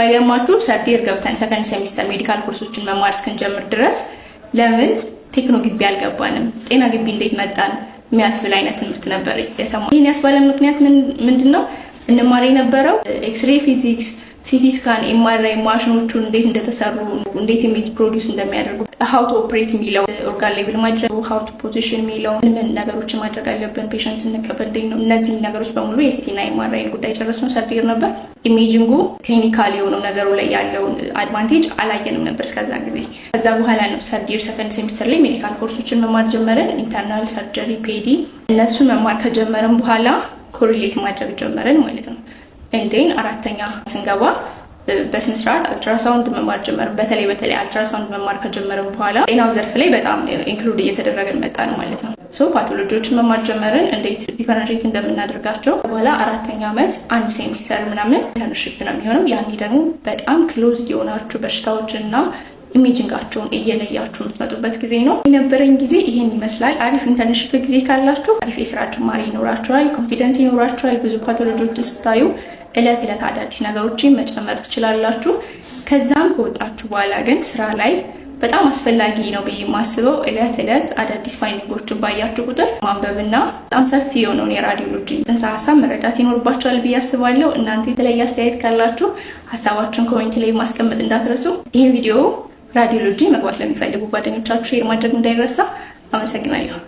ባይገርማችሁ ሰርዲር ገብተን ሰከንድ ሴሚስተር ሜዲካል ኮርሶችን መማር እስክንጀምር ድረስ ለምን ቴክኖ ግቢ አልገባንም ጤና ግቢ እንዴት መጣን የሚያስብል አይነት ትምህርት ነበር የተማርነው። ይሄን ያስባለን ምክንያት ምንድነው? እንማር የነበረው ኤክስሬ ፊዚክስ፣ ሲቲ ስካን፣ ኤምአርአይ ማሽኖቹን እንዴት እንደተሰሩ እንዴት ኢሜጅ ፕሮዲዩስ እንደሚያደርጉ how to operate የሚለው ኦርጋን ሌቭል ማድረግ how to position የሚለው ምን ነገሮችን ማድረግ አለብን ፔሸንት ስንቀበል ነው። እነዚህ ነገሮች በሙሉ የሲቲ እና ኤምአርአይ ጉዳይ ጨረስነው ሰርዲር ነበር። ኢሜጂንጉ ክሊኒካል የሆነው ነገሩ ላይ ያለውን አድቫንቴጅ አላየንም ነበር እስከዛ ጊዜ። ከዛ በኋላ ነው ሰርዲር ሰከንድ ሴሚስተር ላይ ሜዲካል ኮርሶችን መማር ጀመረን። ኢንተርናል ሰርጀሪ፣ ፔዲ እነሱን መማር ከጀመረን በኋላ ኮሪሌት ማድረግ ጀመረን ማለት ነው። እንዴን አራተኛ ስንገባ በስነ ስርዓት አልትራሳውንድ መማር ጀመረን። በተለይ አልትራሳውንድ መማር ከጀመረን በኋላ ጤናው ዘርፍ ላይ በጣም ኢንክሉድ እየተደረገን መጣን ማለት ነው። ፓቶሎጂዎችን መማር ጀመረን፣ እንዴት ዲፈረንሺየት እንደምናደርጋቸው። በኋላ አራተኛ ዓመት አንድ ሴሚስተር ምናምን ኢንተርንሺፕ ነው የሚሆነው። ያኔ ደግሞ በጣም ክሎዝ የሆናችሁ በሽታዎችና ኢሜጂንጋቸውን እየለያችሁ የምትመጡበት ጊዜ ነው። የነበረኝ ጊዜ ይሄን ይመስላል። አሪፍ ኢንተርንሺፕ ጊዜ ካላችሁ አሪፍ የስራ ጅማሬ ይኖራችኋል፣ ኮንፊደንስ ይኖራችኋል። ብዙ ፓቶሎጂዎች ስታዩ እለት አዳዲስ ነገሮችን መጨመር ትችላላችሁ። ከዛም ከወጣችሁ በኋላ ግን ስራ ላይ በጣም አስፈላጊ ነው ብዬ የማስበው እለት አዳዲስ ፋይንዲንጎችን ባያችሁ ቁጥር ማንበብና በጣም ሰፊ የሆነውን የራዲዮሎጂ ጽንሰ ሀሳብ መረዳት ይኖርባችኋል ብዬ አስባለሁ። እናንተ የተለየ አስተያየት ካላችሁ ሀሳባችሁን ኮሜንት ላይ ማስቀመጥ እንዳትረሱ። ይህን ቪዲዮ ራዲዮሎጂ መግባት ለሚፈልጉ ጓደኞቻችሁ ሼር ማድረግ እንዳይረሳ። አመሰግናለሁ።